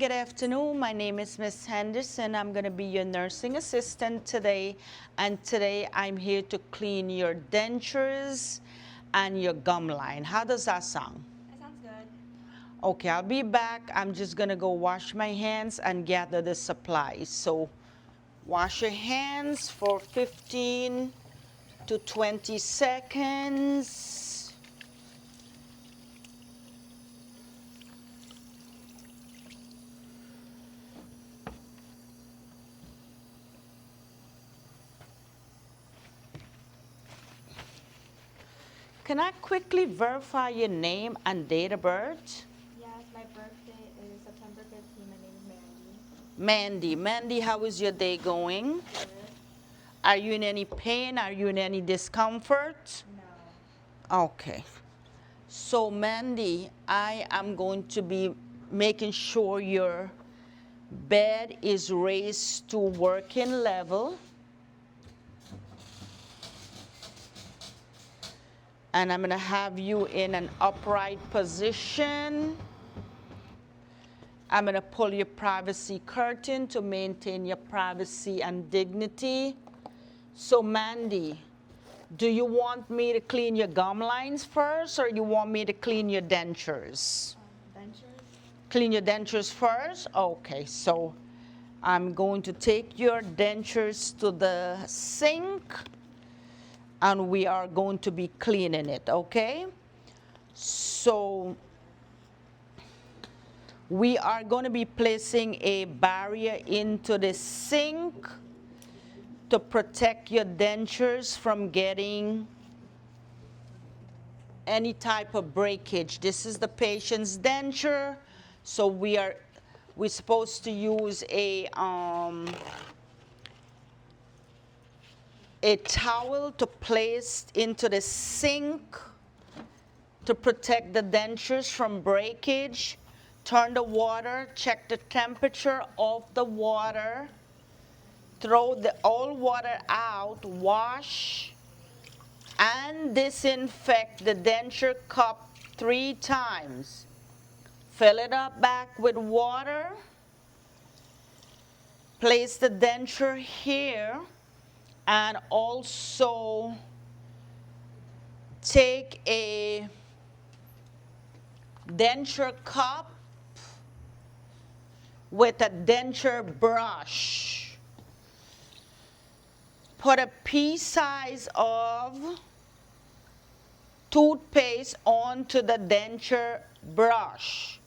Good afternoon. My name is Miss Henderson. I'm going to be your nursing assistant today. And today I'm here to clean your dentures and your gum line. How does that sound? That sounds good. Okay, I'll be back. I'm just going to go wash my hands and gather the supplies. So wash your hands for 15 to 20 seconds. Can I quickly verify your name and date of birth? Yes, my birthday is September 15th. My name is Mandy. Mandy, how is your day going? Mandy. Good. Are you in any pain? Are you in any discomfort? No. Okay. So Mandy, I am going to be making sure your bed is raised to working level. And I'm going to have you in an upright position. I'm going to pull your privacy curtain to maintain your privacy and dignity. So Mandy, do you want me to clean your gum lines first, or you want me to clean your dentures? Dentures? Clean your dentures first? Okay, so I'm going to take your dentures to the sink, and we are going to be cleaning it, okay? So we are going to be placing a barrier into the sink to protect your dentures from getting any type of breakage. This is the patient's denture, so we're supposed to use a towel to place into the sink to protect the dentures from breakage. Turn the water, check the temperature of the water, throw the old water out, wash, and disinfect the denture cup 3 times. Fill it up back with water. Place the denture here, and also take a denture cup with a denture brush. Put a pea size of toothpaste onto the denture brush.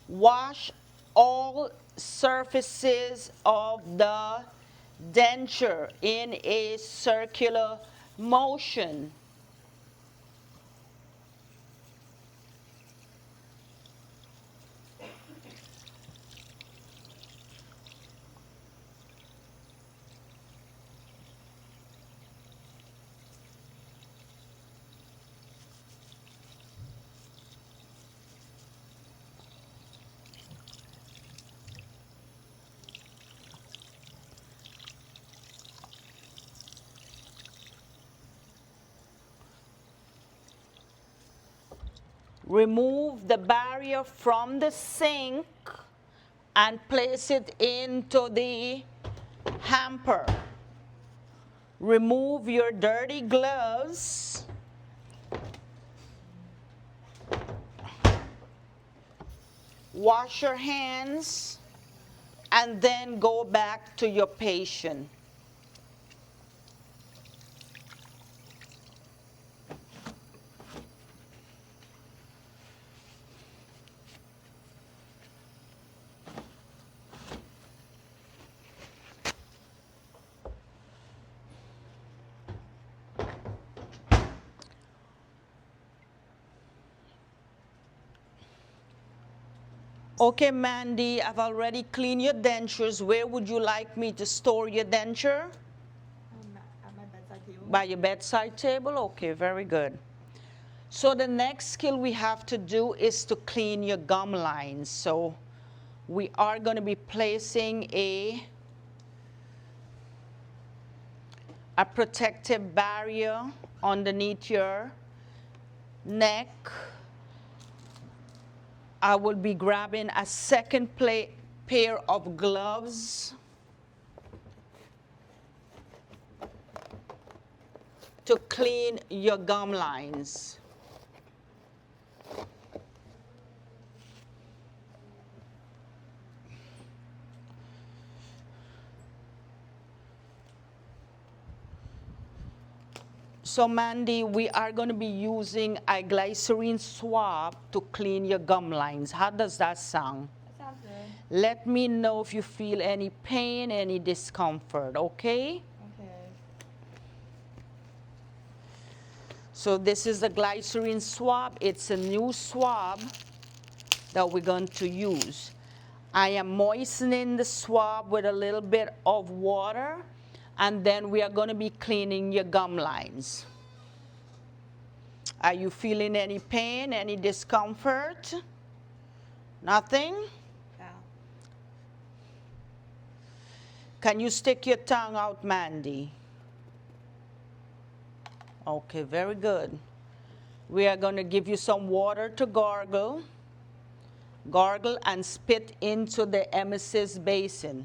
Wash all surfaces of the denture in a circular motion. Remove the barrier from the sink and place it into the hamper. Remove your dirty gloves. Wash your hands and then go back to your patient. Okay, Mandy, I've already cleaned your dentures. Where would you like me to store your denture? At my bedside table. By your bedside table? Okay, very good. So the next skill we have to do is to clean your gum lines. So we are going to be placing a protective barrier underneath your neck I will be grabbing a second pair of gloves to clean your gum lines. So Mandy, we are going to be using a glycerin swab to clean your gum lines. How does that sound? That sounds good. Let me know if you feel any pain, any discomfort, okay? Okay. So this is the glycerin swab. It's a new swab that we're going to use. I am moistening the swab with a little bit of water, and then we are going to be cleaning your gum lines. Are you feeling any pain, any discomfort? Nothing? Yeah. Can you stick your tongue out, Mandy? Okay, very good. We are going to give you some water to gargle. Gargle and spit into the emesis basin.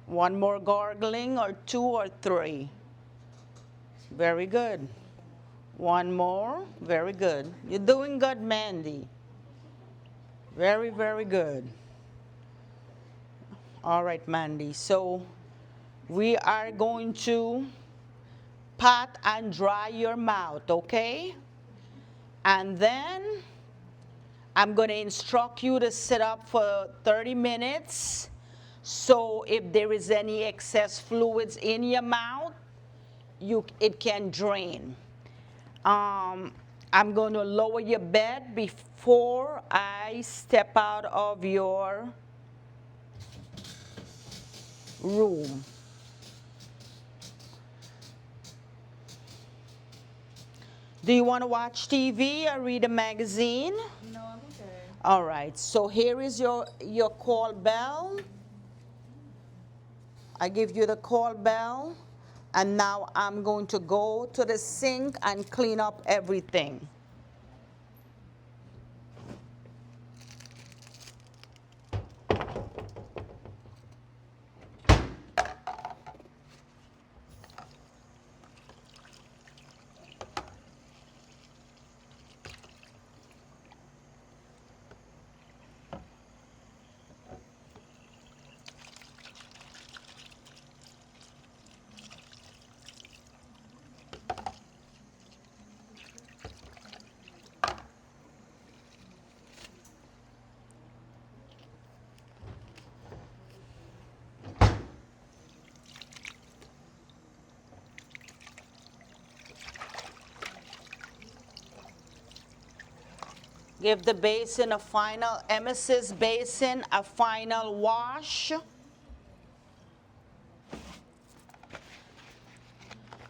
One more gargling, or 2 or 3. Very good. One more. Very good. You're doing good, Mandy. Very, very good. All right, Mandy. So we are going to pat and dry your mouth, okay? And then I'm going to instruct you to sit up for 30 minutes. So if there is any excess fluids in your mouth, it can drain. I'm going to lower your bed before I step out of your room. Do you want to watch TV or read a magazine? No, I'm okay. All right, so here is your call bell. I give you the call bell, and now I'm going to go to the sink and clean up everything. Give the basin a final, emesis basin, a final wash.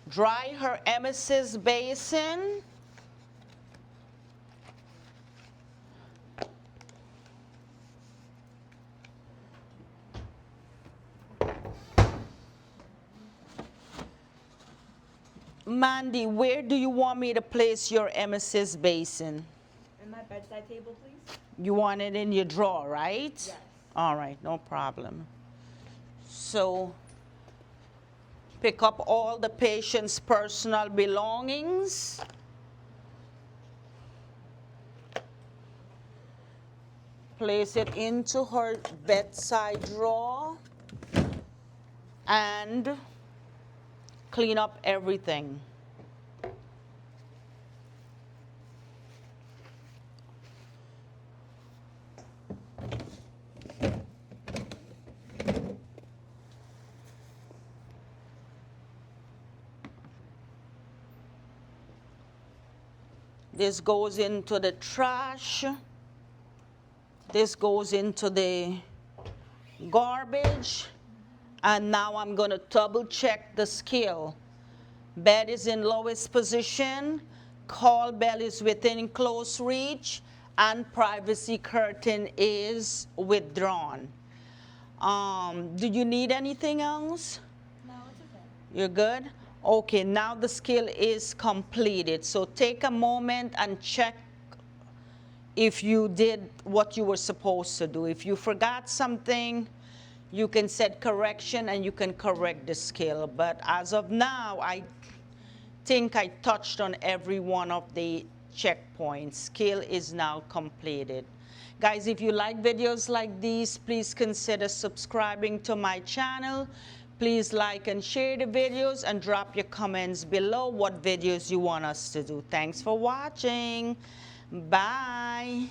Dry her emesis basin. Mandy, where do you want me to place your emesis basin? And my bedside table, please? You want it in your drawer, right? Yes. All right, no problem. So pick up all the patient's personal belongings. Place it into her bedside drawer and clean up everything. This goes into the trash. This goes into the garbage. And now I'm going to double check the scale. Bed is in lowest position. Call bell is within close reach. And privacy curtain is withdrawn. Do you need anything else? No, it's okay. You're good? Okay, now the skill is completed. So take a moment and check if you did what you were supposed to do. If you forgot something, you can set correction and you can correct the skill. But as of now, I think I touched on every one of the checkpoints. Skill is now completed. Guys, if you like videos like these, please consider subscribing to my channel. Please like and share the videos and drop your comments below what videos you want us to do. Thanks for watching. Bye.